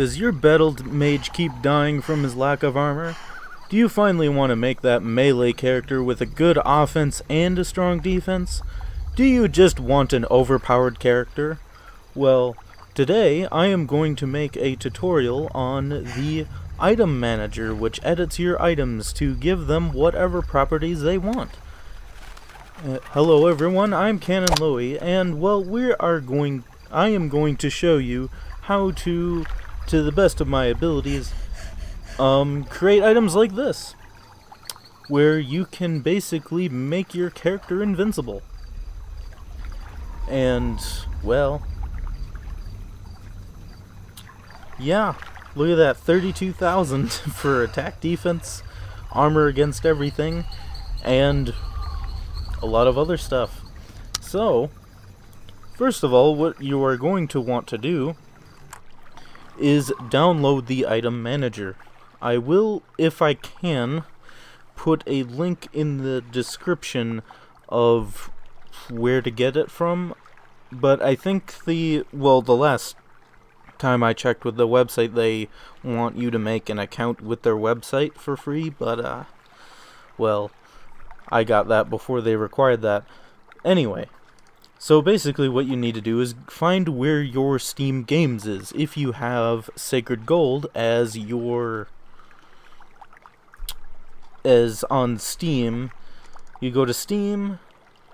Does your battled mage keep dying from his lack of armor? Do you finally want to make that melee character with a good offense and a strong defense? Do you just want an overpowered character? Well, today I am going to make a tutorial on the item manager, which edits your items to give them whatever properties they want. Hello everyone, I'm Canon Louie, and well, I am going to show you how to the best of my abilities, create items like this, where you can basically make your character invincible. And, well, yeah, look at that, 32,000 for attack, defense, armor against everything, and a lot of other stuff. So, first of all, what you are going to want to do is download the item manager. I will, if I can, put a link in the description of where to get it from, but I think the last time I checked with the website, they want you to make an account with their website for free, but well, I got that before they required that. Anyway, so basically what you need to do is find where your Steam Games is. If you have Sacred Gold as on Steam, you go to Steam,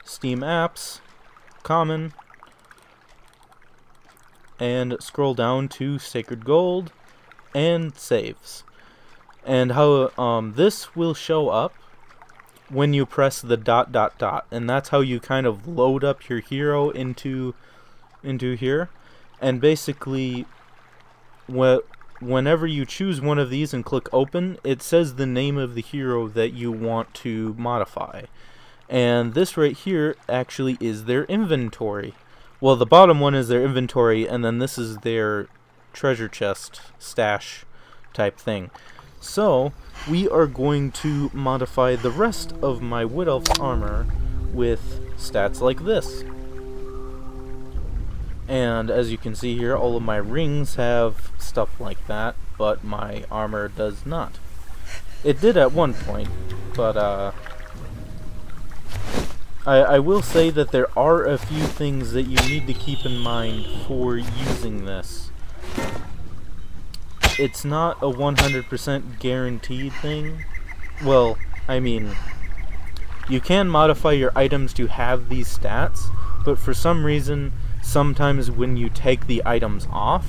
Steam Apps, Common, and scroll down to Sacred Gold and Saves. And how this will show up when you press the ... and that's how you kind of load up your hero into here. And basically, whenever you choose one of these and click open, it says the name of the hero that you want to modify. And this right here actually is their inventory. Well, the bottom one is their inventory, and then this is their treasure chest stash type thing. So, we are going to modify the rest of my Wood Elf's armor with stats like this. And as you can see here, all of my rings have stuff like that, but my armor does not. It did at one point, but I will say that there are a few things that you need to keep in mind for using this. It's not a 100% guaranteed thing. Well, I mean, you can modify your items to have these stats, but for some reason, sometimes when you take the items off,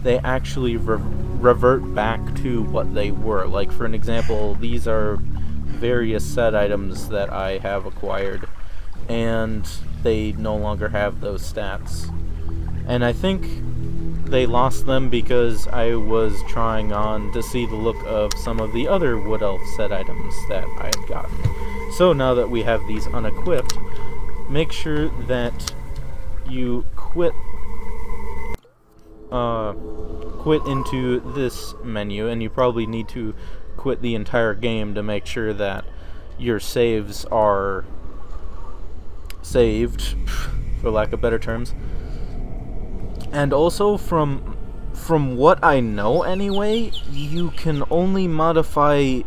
they actually revert back to what they were. Like, for an example, these are various set items that I have acquired, and they no longer have those stats. And I think they lost them because I was trying on to see the look of some of the other Wood Elf set items that I had gotten. So now that we have these unequipped, make sure that you quit into this menu, and you probably need to quit the entire game to make sure that your saves are saved, for lack of better terms. And also, from what I know anyway, you can only modify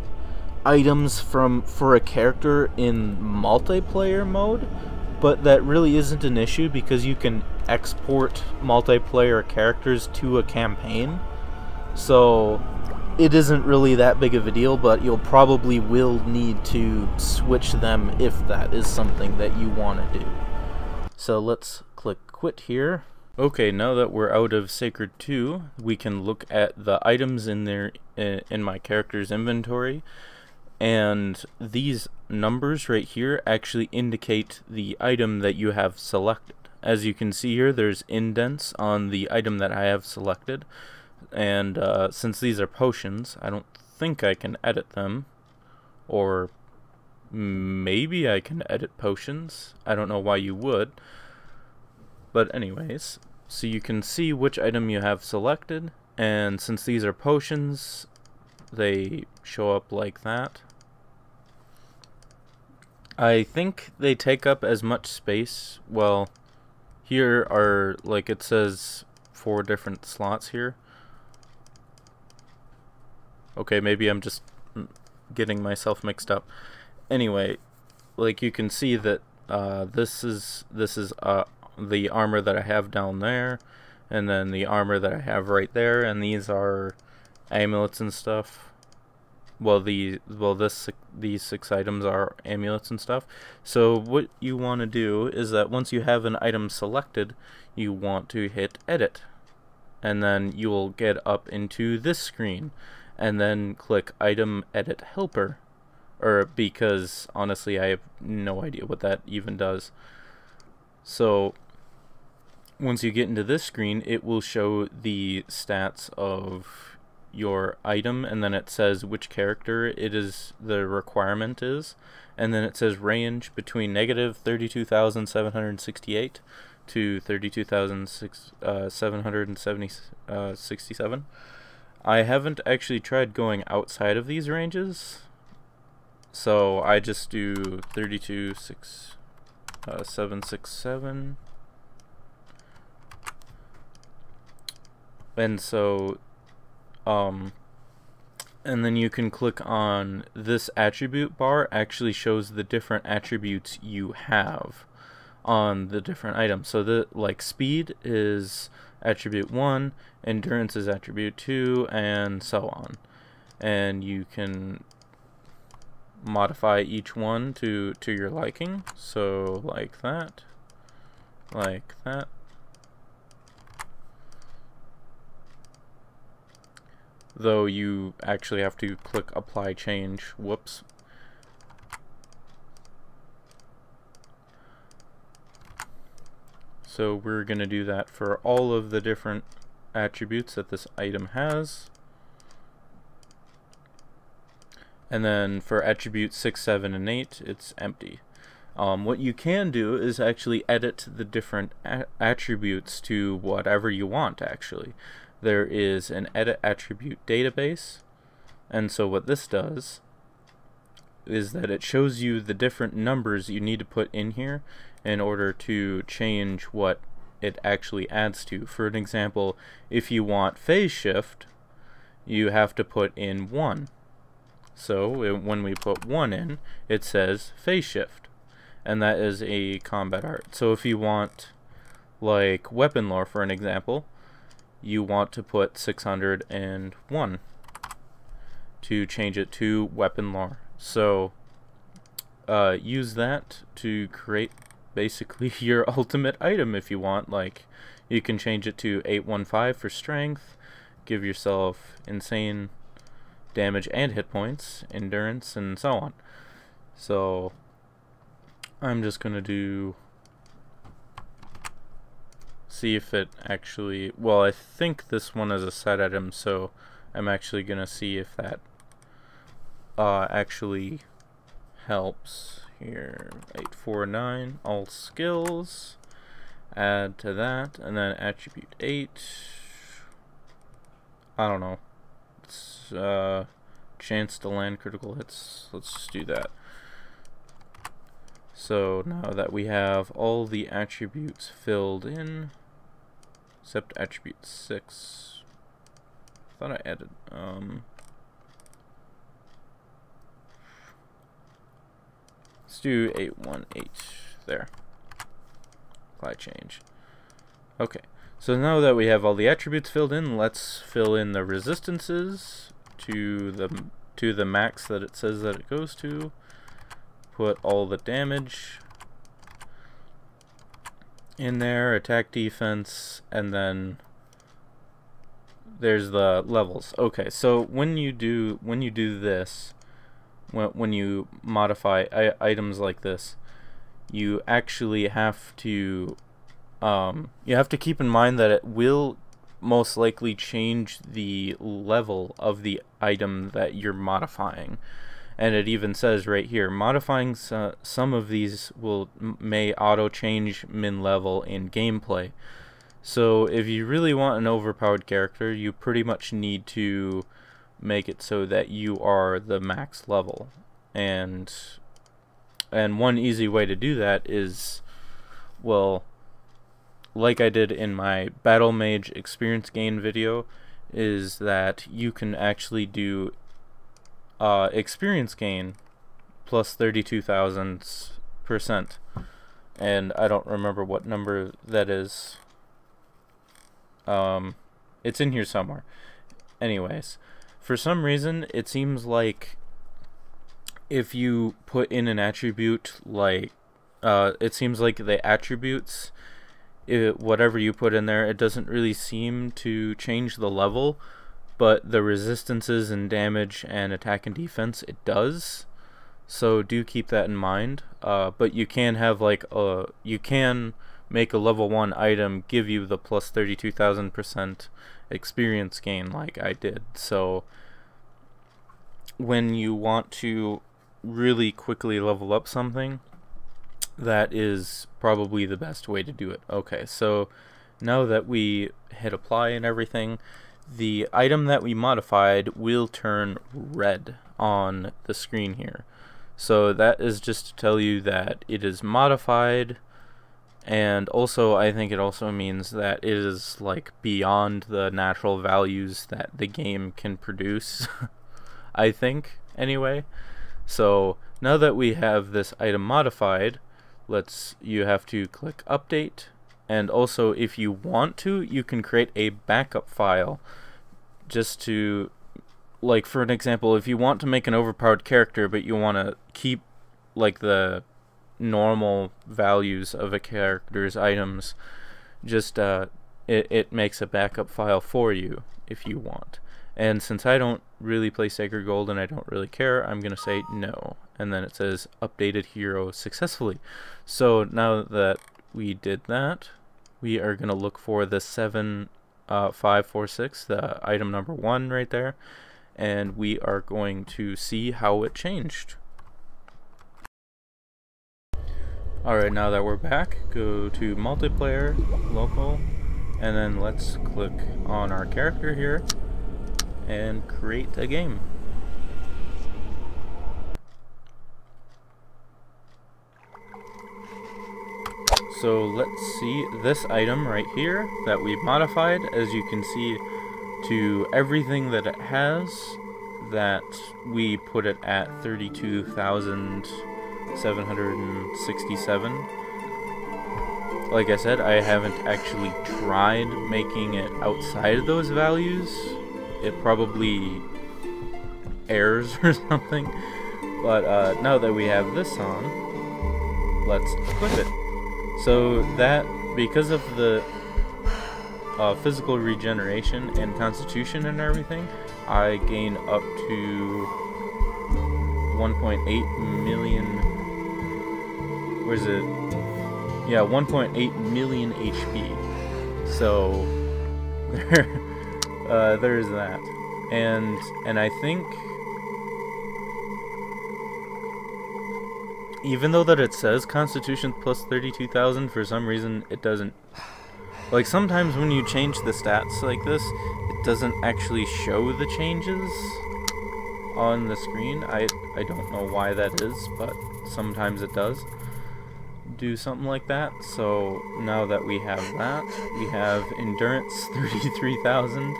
items for a character in multiplayer mode, but that really isn't an issue because you can export multiplayer characters to a campaign. So it isn't really that big of a deal, but you'll probably will need to switch them if that is something that you want to do. So let's click quit here. Okay, now that we're out of Sacred 2, we can look at the items in my character's inventory, and these numbers right here actually indicate the item that you have selected. As you can see here, there's indents on the item that I have selected, and since these are potions, I don't think I can edit them, or maybe I can edit potions. I don't know why you would. But anyways, so you can see which item you have selected, and since these are potions, they show up like that. I think they take up as much space. Well, here are, like, it says 4 different slots here. Okay, maybe I'm just getting myself mixed up. Anyway, like you can see that this is the armor that I have down there, and then the armor that I have right there, and these are amulets and stuff. Well, these 6 items are amulets and stuff. So what you want to do is that once you have an item selected, you want to hit edit, and then you will get up into this screen, and then click item edit helper, or because honestly I have no idea what that even does. So once you get into this screen, it will show the stats of your item, and then it says which character it is the requirement is, and then it says range between negative 32,768 to 32,767. I haven't actually tried going outside of these ranges, so I just do 32,767, and so and then you can click on this attribute bar. Actually shows the different attributes you have on the different items. So the like speed is attribute 1, endurance is attribute 2, and so on. And you can modify each one to your liking. So like that, like that. Though you actually have to click apply change. Whoops. So we're going to do that for all of the different attributes that this item has. And then for attributes 6, 7, and 8, it's empty. What you can do is actually edit the different attributes to whatever you want, actually. There is an edit attribute database, and so what this does is that it shows you the different numbers you need to put in here in order to change what it actually adds to. For an example, if you want phase shift, you have to put in 1. So when we put 1 in, it says phase shift, and that is a combat art. So if you want like weapon lore, for an example, you want to put 601 to change it to weapon lore. So use that to create basically your ultimate item if you want. Like you can change it to 815 for strength, give yourself insane damage and hit points, endurance, and so on. So I'm just gonna do, see if it actually, well, I think this one is a set item, so I'm actually gonna see if that actually helps. Here, 849, all skills, add to that, and then attribute 8, I don't know, it's chance to land critical hits. Let's just do that. So now that we have all the attributes filled in, except attribute 6, I thought I added, let's do 818, there, apply change. Okay, so now that we have all the attributes filled in, let's fill in the resistances to the max that it says that it goes to. Put all the damage in there, attack, defense, and then there's the levels. Okay, so when you do this, when you modify items like this, you actually have to keep in mind that it will most likely change the level of the item that you're modifying. And it even says right here, modifying some of these may auto change min level in gameplay. So if you really want an overpowered character, you pretty much need to make it so that you are the max level. And one easy way to do that is, well, like I did in my Battle Mage experience gain video, is that you can actually do experience gain plus 32,000%. And I don't remember what number that is. It's in here somewhere. Anyways, for some reason, it seems like if you put in an attribute like, it seems like the attributes, whatever you put in there, it doesn't really seem to change the level, but the resistances and damage and attack and defense, it does. So do keep that in mind. But you can have like you can make a level 1 item give you the plus 32,000% experience gain like I did. So when you want to really quickly level up something, that is probably the best way to do it. Okay, so now that we hit apply and everything, the item that we modified will turn red on the screen here. So that is just to tell you that it is modified, and also I think it also means that it is like beyond the natural values that the game can produce. I think, anyway. So now that we have this item modified, you have to click update, and also if you want to, you can create a backup file just to, like, for an example, if you want to make an overpowered character but you want to keep like the normal values of a character's items, just it makes a backup file for you if you want. And since I don't really play Sacred Gold and I don't really care, I'm gonna say no, and then it says updated hero successfully. So now that we did that, we are gonna look for the 7546, the item number 1 right there, and we are going to see how it changed. Alright, now that we're back, go to multiplayer, local, and then let's click on our character here and create a game. So let's see this item right here that we modified. As you can see, to everything that it has, that we put it at 32,767. Like I said, I haven't actually tried making it outside of those values. It probably errors or something. But now that we have this on, let's equip it. So that, because of the physical regeneration and constitution and everything, I gain up to 1.8 million. Where's it? Yeah, 1.8 million HP. So there's that. And I think, even though that it says Constitution plus 32,000, for some reason it doesn't. Like, sometimes when you change the stats like this, it doesn't actually show the changes on the screen. I don't know why that is, but sometimes it does do something like that. So now that we have that, we have Endurance 33,000,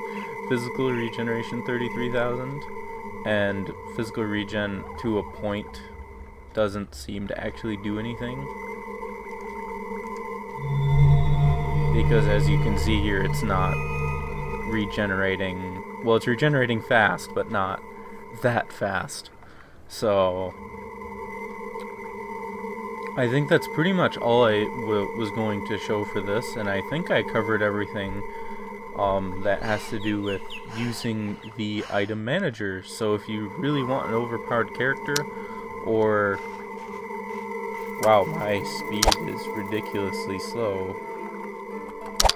Physical Regeneration 33,000, and Physical Regen to a point doesn't seem to actually do anything. Because as you can see here, it's not regenerating. Well, it's regenerating fast, but not that fast. So I think that's pretty much all I was going to show for this, and I think I covered everything that has to do with using the item manager. So if you really want an overpowered character, or wow, my speed is ridiculously slow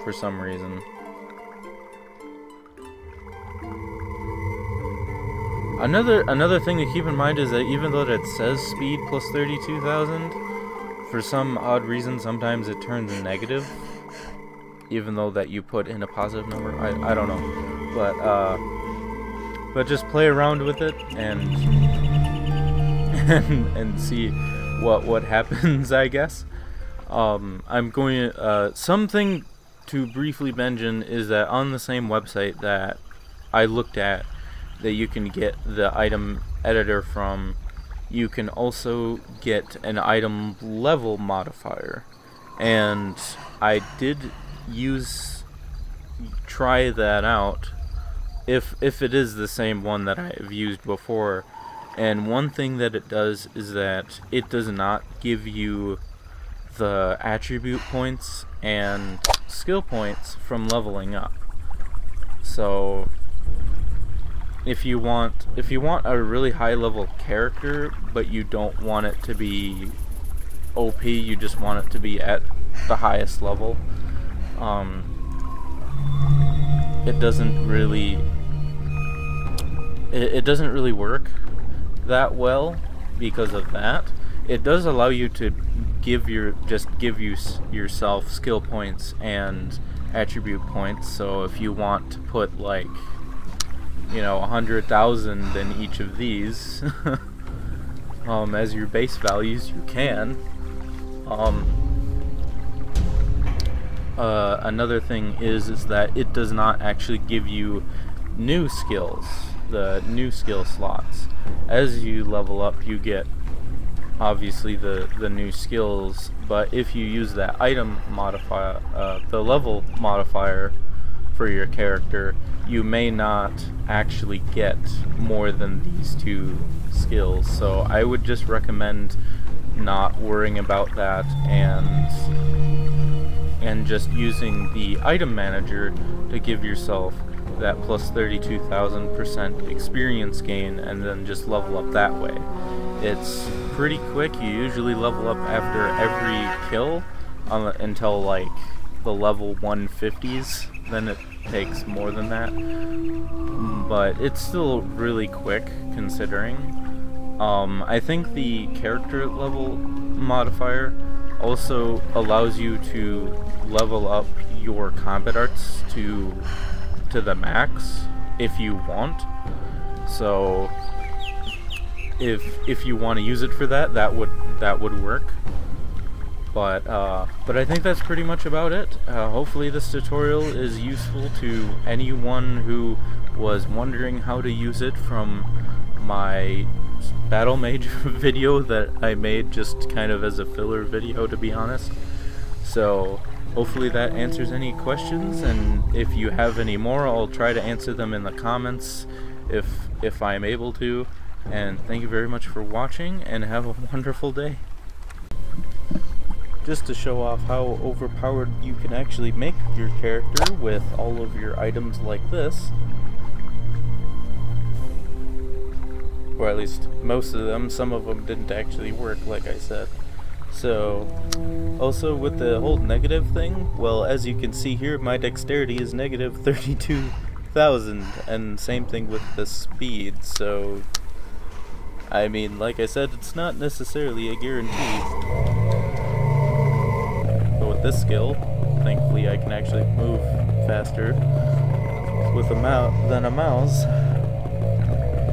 for some reason. Another thing to keep in mind is that even though it says speed plus 32,000, for some odd reason sometimes it turns negative, even though that you put in a positive number. I don't know, but just play around with it and and see what happens, I guess. I'm going to, something to briefly mention is that on the same website that I looked at, that you can get the item editor from, you can also get an item level modifier. And I did try that out, if it is the same one that I've used before. And one thing that it does is that it does not give you the attribute points and skill points from leveling up. So if you want a really high level character, but you don't want it to be OP, you just want it to be at the highest level, it doesn't really work that well because of that. It does allow you to give yourself skill points and attribute points. So if you want to put, like, 100,000 in each of these as your base values, you can. Another thing is that it does not actually give you new skills, the new skill slots. As you level up, you get obviously the new skills, but if you use that item modifier, the level modifier for your character, you may not actually get more than these two skills. So I would just recommend not worrying about that and just using the item manager to give yourself that plus 32,000% experience gain, and then just level up that way. It's pretty quick. You usually level up after every kill until like the level 150s. Then it takes more than that, but it's still really quick considering. I think the character level modifier also allows you to level up your combat arts to the max if you want. So if you want to use it for that would work. But I think that's pretty much about it. Hopefully this tutorial is useful to anyone who was wondering how to use it from my Battle Mage video that I made just kind of as a filler video, to be honest. So hopefully that answers any questions, and if you have any more, I'll try to answer them in the comments if I'm able to. And thank you very much for watching, and have a wonderful day. Just to show off how overpowered you can actually make your character with all of your items like this, or at least most of them. Some of them didn't actually work, like I said. So, also with the whole negative thing, well, as you can see here, my dexterity is negative 32,000, and same thing with the speed. So, I mean, like I said, it's not necessarily a guarantee. But with this skill, thankfully I can actually move faster with a mouse.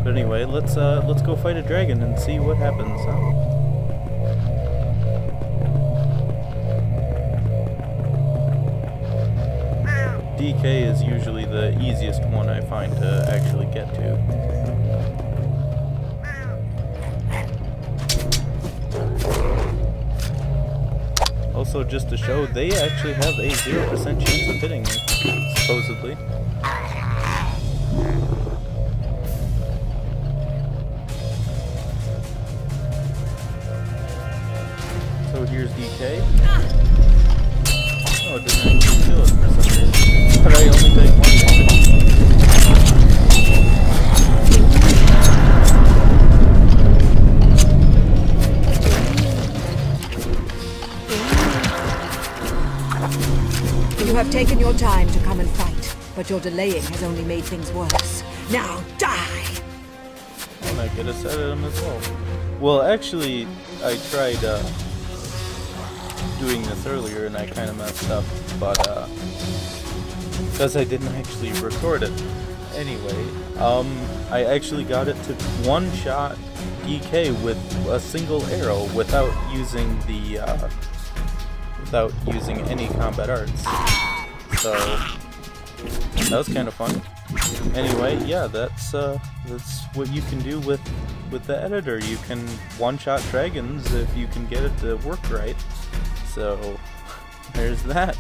But anyway, let's go fight a dragon and see what happens, huh? DK is usually the easiest one I find to actually get to. Also, just to show, they actually have a 0% chance of hitting me, supposedly. So here's DK. Oh, it doesn't actually kill it for some reason. But I only take 1 damage. You have taken your time to come and fight, but your delaying has only made things worse. Now die! I might get a set at him as well. Well, actually, I tried doing this earlier and I kind of messed up, but because I didn't actually record it. Anyway, I actually got it to one-shot DK with a single arrow without using the without using any combat arts. So that was kind of fun. Anyway, yeah, that's what you can do with the editor. You can one-shot dragons if you can get it to work right. So there's that.